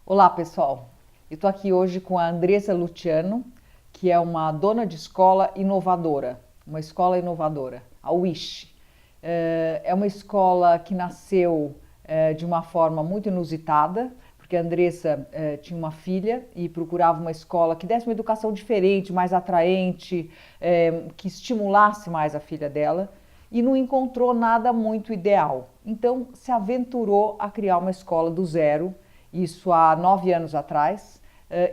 Olá, pessoal. Eu estou aqui hoje com a Andressa Luciano, que é uma dona de escola inovadora, uma escola inovadora, a Wish. É uma escola que nasceu de uma forma muito inusitada, porque a Andressa tinha uma filha e procurava uma escola que desse uma educação diferente, mais atraente, que estimulasse mais a filha dela, e não encontrou nada muito ideal. Então se aventurou a criar uma escola do zero, isso há 9 anos atrás,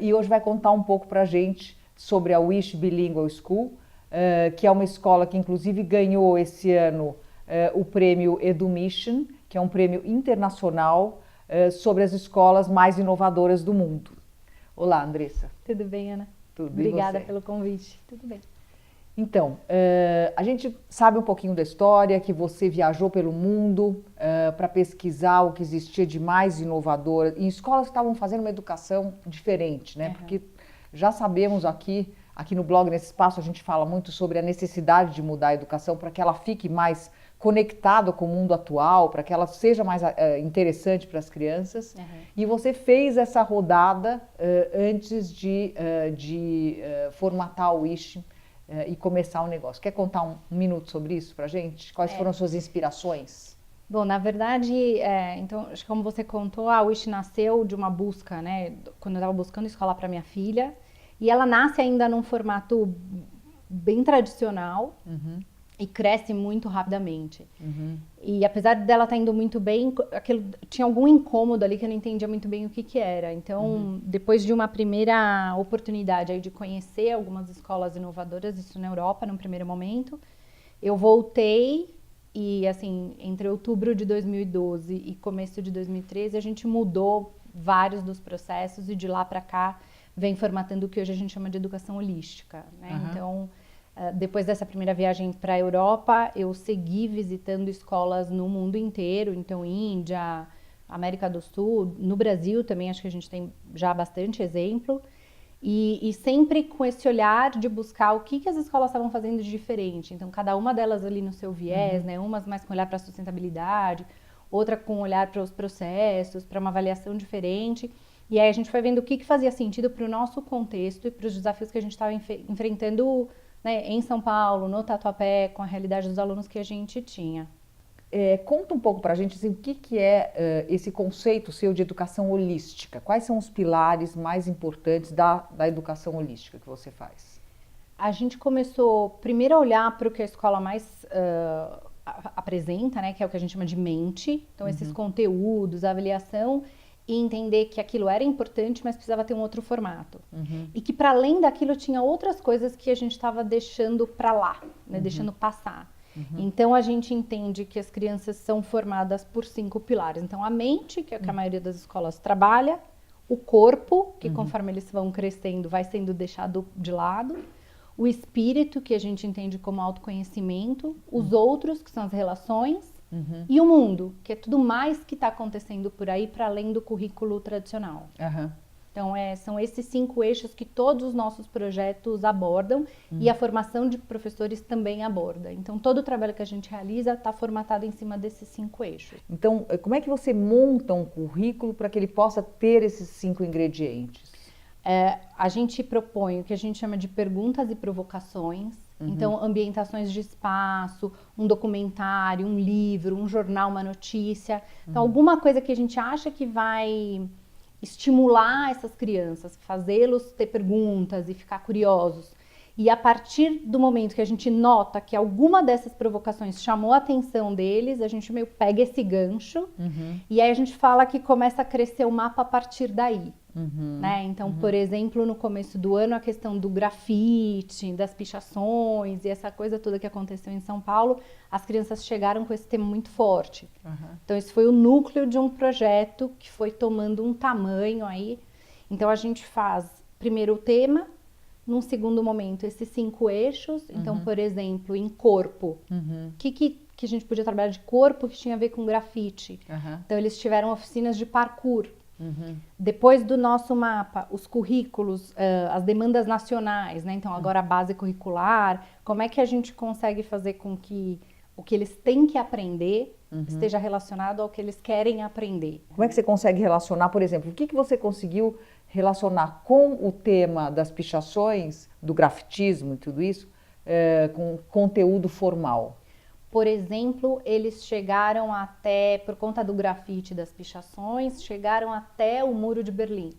e hoje vai contar um pouco para a gente sobre a Wish Bilingual School, que é uma escola que inclusive ganhou esse ano o prêmio EduMission, que é um prêmio internacional sobre as escolas mais inovadoras do mundo. Olá, Andressa. Tudo bem, Ana? Tudo, e Obrigada você? pelo convite. Tudo bem. Então, a gente sabe um pouquinho da história, que você viajou pelo mundo para pesquisar o que existia de mais inovador, em escolas que estavam fazendo uma educação diferente, né? Uhum. Porque já sabemos aqui no blog, nesse espaço, a gente fala muito sobre a necessidade de mudar a educação para que ela fique mais conectada com o mundo atual, para que ela seja mais interessante para as crianças. Uhum. E você fez essa rodada antes de formatar o Wish e começar o negócio. Quer contar um minuto sobre isso pra gente? Quais foram as suas inspirações? Bom, na verdade, então, acho que como você contou, a Wish nasceu de uma busca, né? Quando eu estava buscando escola para minha filha. E ela nasce ainda num formato bem tradicional. Uhum. E cresce muito rapidamente. Uhum. E apesar dela estar indo muito bem, tinha algum incômodo ali que eu não entendia muito bem o que era. Então, depois de uma primeira oportunidade aí de conhecer algumas escolas inovadoras, isso na Europa, num primeiro momento, eu voltei e, assim, entre outubro de 2012 e começo de 2013, a gente mudou vários dos processos e de lá para cá vem formatando o que hoje a gente chama de educação holística, né? Então, depois dessa primeira viagem para a Europa, eu segui visitando escolas no mundo inteiro, então Índia, América do Sul, no Brasil também acho que a gente tem já bastante exemplo, e sempre com esse olhar de buscar o que as escolas estavam fazendo de diferente. Então cada uma delas ali no seu viés, né? Umas mais com olhar para a sustentabilidade, outra com olhar para os processos, para uma avaliação diferente. E aí a gente foi vendo o que fazia sentido para o nosso contexto e para os desafios que a gente estava enfrentando, né, em São Paulo, no Tatuapé, com a realidade dos alunos que a gente tinha. Conta um pouco pra gente assim, o que é esse conceito seu de educação holística. Quais são os pilares mais importantes da educação holística que você faz? A gente começou primeiro a olhar para o que a escola mais apresenta, né, que é o que a gente chama de mente. Então, esses conteúdos, a avaliação, e entender que aquilo era importante, mas precisava ter um outro formato. E que para além daquilo tinha outras coisas que a gente estava deixando para lá, né, deixando passar. Então a gente entende que as crianças são formadas por 5 pilares. Então a mente, que é o que a maioria das escolas trabalha, o corpo, que conforme eles vão crescendo vai sendo deixado de lado, o espírito, que a gente entende como autoconhecimento, os outros, que são as relações, e o mundo, que é tudo mais que está acontecendo por aí para além do currículo tradicional. Então, são esses 5 eixos que todos os nossos projetos abordam e a formação de professores também aborda. Então, todo o trabalho que a gente realiza está formatado em cima desses 5 eixos. Então, como é que você monta um currículo para que ele possa ter esses 5 ingredientes? A gente propõe o que a gente chama de perguntas e provocações. Então, ambientações de espaço, um documentário, um livro, um jornal, uma notícia. Então, alguma coisa que a gente acha que vai estimular essas crianças, fazê-los ter perguntas e ficar curiosos. E a partir do momento que a gente nota que alguma dessas provocações chamou a atenção deles, a gente meio pega esse gancho e aí a gente fala que começa a crescer o mapa a partir daí. Né? Então, por exemplo, no começo do ano, a questão do grafite, das pichações e essa coisa toda que aconteceu em São Paulo, as crianças chegaram com esse tema muito forte. Então, esse foi o núcleo de um projeto que foi tomando um tamanho aí. Então, a gente faz primeiro o tema, num segundo momento esses 5 eixos. Então, por exemplo, em corpo, o que a gente podia trabalhar de corpo que tinha a ver com grafite? Então, eles tiveram oficinas de parkour. Depois do nosso mapa, os currículos, as demandas nacionais, né? Então agora a base curricular, como é que a gente consegue fazer com que o que eles têm que aprender esteja relacionado ao que eles querem aprender. Como é que você consegue relacionar, por exemplo, o que você conseguiu relacionar com o tema das pichações, do grafitismo e tudo isso, com conteúdo formal? Por exemplo, eles chegaram até, por conta do grafite das pichações, chegaram até o Muro de Berlim.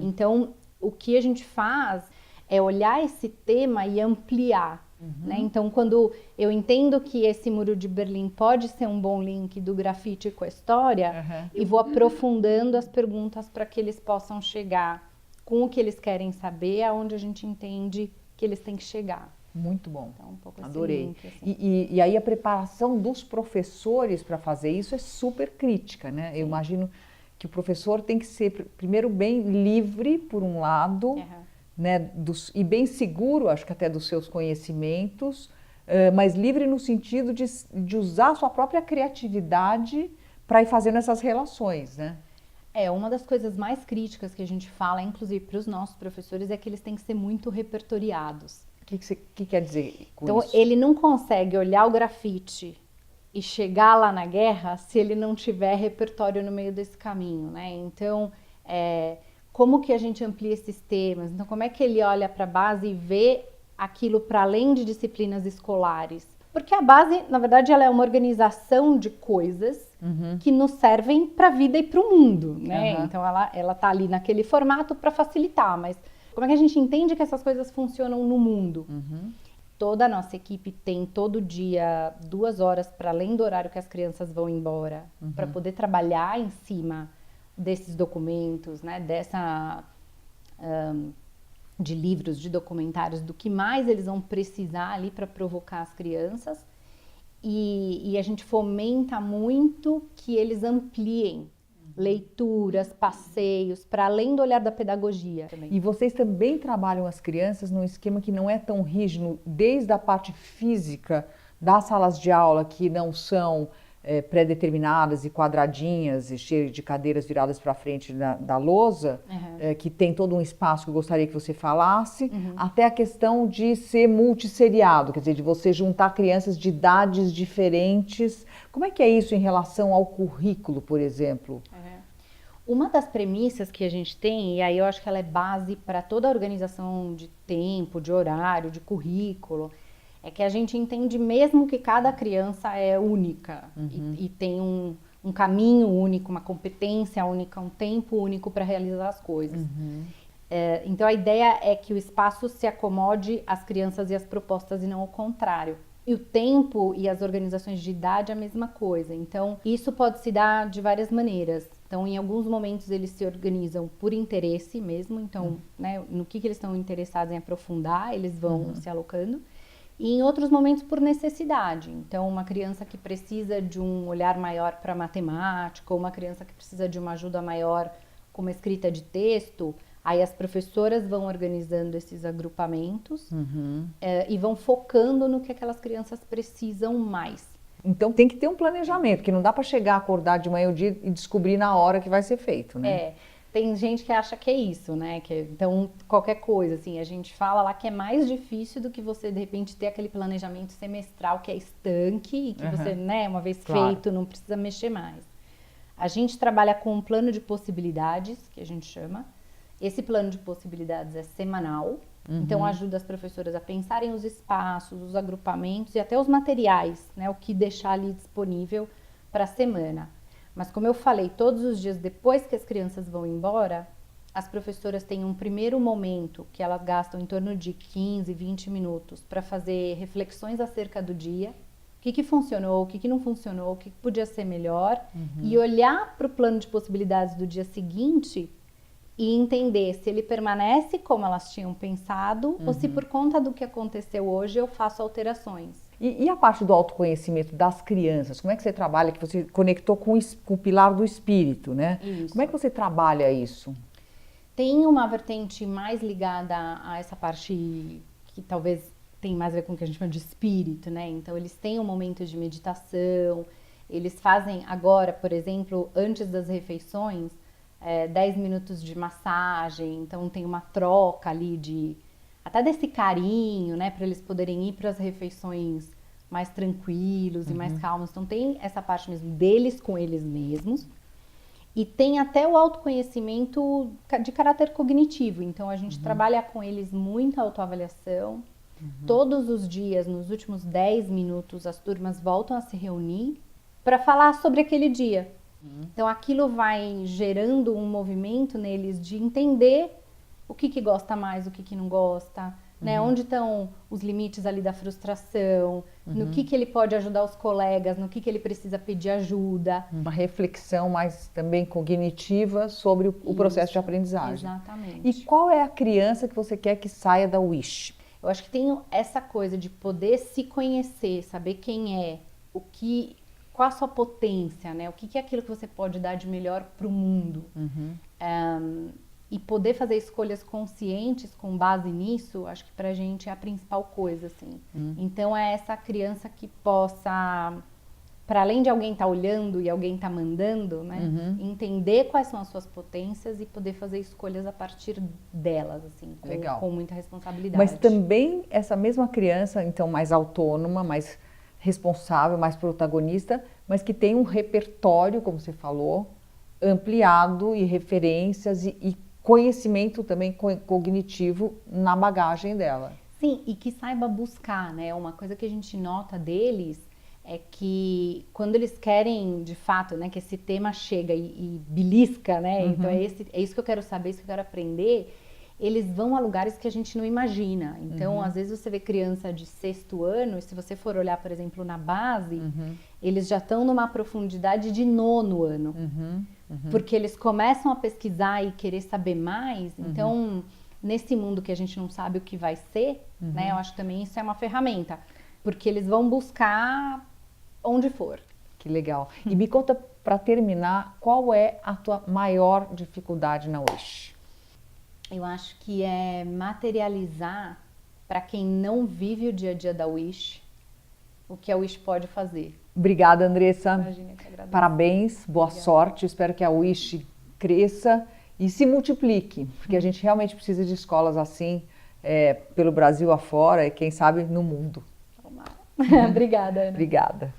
Então, o que a gente faz é olhar esse tema e ampliar. Né? Então, quando eu entendo que esse Muro de Berlim pode ser um bom link do grafite com a história, e vou aprofundando as perguntas para que eles possam chegar com o que eles querem saber, aonde a gente entende que eles têm que chegar. Muito bom, então, um pouco adorei. Link, assim. E aí a preparação dos professores para fazer isso é super crítica, né? Eu imagino que o professor tem que ser, primeiro, bem livre, por um lado, né, e bem seguro, acho que até dos seus conhecimentos, mas livre no sentido de usar a sua própria criatividade para ir fazendo essas relações, né? Uma das coisas mais críticas que a gente fala, inclusive para os nossos professores, é que eles têm que ser muito repertoriados. O que quer dizer com então, isso? Ele não consegue olhar o grafite e chegar lá na guerra se ele não tiver repertório no meio desse caminho, né? Então, como que a gente amplia esses temas? Então, como é que ele olha para a base e vê aquilo para além de disciplinas escolares? Porque a base, na verdade, ela é uma organização de coisas que nos servem para a vida e para o mundo, né? Então, ela tá ali naquele formato para facilitar, mas como é que a gente entende que essas coisas funcionam no mundo? Toda a nossa equipe tem todo dia 2 horas para além do horário que as crianças vão embora, para poder trabalhar em cima desses documentos, né? De livros, de documentários, do que mais eles vão precisar ali para provocar as crianças. E a gente fomenta muito que eles ampliem leituras, passeios, para além do olhar da pedagogia também. E vocês também trabalham as crianças num esquema que não é tão rígido, desde a parte física das salas de aula, que não são pré-determinadas e quadradinhas e cheias de cadeiras viradas para frente da lousa, que tem todo um espaço que eu gostaria que você falasse, até a questão de ser multisseriado, quer dizer, de você juntar crianças de idades diferentes. Como é que é isso em relação ao currículo, por exemplo? Uma das premissas que a gente tem, e aí eu acho que ela é base para toda a organização de tempo, de horário, de currículo, é que a gente entende mesmo que cada criança é única e tem um caminho único, uma competência única, um tempo único para realizar as coisas. Então a ideia é que o espaço se acomode às crianças e às propostas e não ao contrário. E o tempo e as organizações de idade é a mesma coisa. Então isso pode se dar de várias maneiras. Então, em alguns momentos eles se organizam por interesse mesmo. Então, né, no que eles estão interessados em aprofundar, eles vão se alocando. E em outros momentos por necessidade. Então, uma criança que precisa de um olhar maior para matemática, ou uma criança que precisa de uma ajuda maior com uma escrita de texto, aí as professoras vão organizando esses agrupamentos e vão focando no que aquelas crianças precisam mais. Então tem que ter um planejamento, que não dá para chegar, acordar de manhã o dia e descobrir na hora que vai ser feito, né? Tem gente que acha que é isso, né? Então, qualquer coisa, assim, a gente fala lá que é mais difícil do que você, de repente, ter aquele planejamento semestral que é estanque e que você, né, uma vez feito, não precisa mexer mais. A gente trabalha com um plano de possibilidades, que a gente chama. Esse plano de possibilidades é semanal, então ajuda as professoras a pensarem os espaços, os agrupamentos e até os materiais, né, o que deixar ali disponível para a semana. Mas como eu falei, todos os dias depois que as crianças vão embora, as professoras têm um primeiro momento que elas gastam em torno de 15, 20 minutos para fazer reflexões acerca do dia, o que funcionou, o que não funcionou, o que podia ser melhor, e olhar para o plano de possibilidades do dia seguinte e entender se ele permanece como elas tinham pensado ou se por conta do que aconteceu hoje eu faço alterações. E a parte do autoconhecimento das crianças, como é que você trabalha, que você conectou com o pilar do espírito, né? Isso. Como é que você trabalha isso? Tem uma vertente mais ligada a essa parte que talvez tem mais a ver com o que a gente chama de espírito, né? Então eles têm um momento de meditação, eles fazem agora, por exemplo, antes das refeições, 10 minutos de massagem, então tem uma troca ali até desse carinho, né, para eles poderem ir para as refeições mais tranquilos e mais calmos. Então tem essa parte mesmo deles com eles mesmos. E tem até o autoconhecimento de caráter cognitivo. Então a gente trabalha com eles muita autoavaliação. Todos os dias, nos últimos 10 minutos, as turmas voltam a se reunir para falar sobre aquele dia. Então aquilo vai gerando um movimento neles de entender o que gosta mais, o que não gosta, né? Onde estão os limites ali da frustração, no que ele pode ajudar os colegas, no que ele precisa pedir ajuda. Uma reflexão mais também cognitiva sobre o processo de aprendizagem. Exatamente. E qual é a criança que você quer que saia da Wish? Eu acho que tem essa coisa de poder se conhecer, saber quem é, qual a sua potência, né? O que é aquilo que você pode dar de melhor para o mundo. E poder fazer escolhas conscientes com base nisso, acho que pra gente é a principal coisa, assim. Então é essa criança que possa, para além de alguém estar olhando e alguém estar mandando, né? Entender quais são as suas potências e poder fazer escolhas a partir delas, assim, com muita responsabilidade. Mas também essa mesma criança, então, mais autônoma, mais responsável, mais protagonista, mas que tem um repertório, como você falou, ampliado e referências e conhecimento também cognitivo na bagagem dela. Sim, e que saiba buscar, né? Uma coisa que a gente nota deles é que quando eles querem, de fato, né, que esse tema chega e belisca, né? Então é isso que eu quero saber, isso que eu quero aprender, eles vão a lugares que a gente não imagina. Então, às vezes você vê criança de 6º ano, e se você for olhar, por exemplo, na base, eles já estão numa profundidade de 9º ano. Porque eles começam a pesquisar e querer saber mais. Então, nesse mundo que a gente não sabe o que vai ser, né? Eu acho que também isso é uma ferramenta. Porque eles vão buscar onde for. Que legal. E me conta, para terminar, qual é a tua maior dificuldade na Wish? Eu acho que é materializar, para quem não vive o dia a dia da Wish, o que a Wish pode fazer. Obrigada, Andressa. Imagina, que agradeço. Parabéns, boa sorte. Eu espero que a Wish cresça e se multiplique, porque a gente realmente precisa de escolas assim, pelo Brasil afora e quem sabe no mundo. Obrigada, Ana. Obrigada.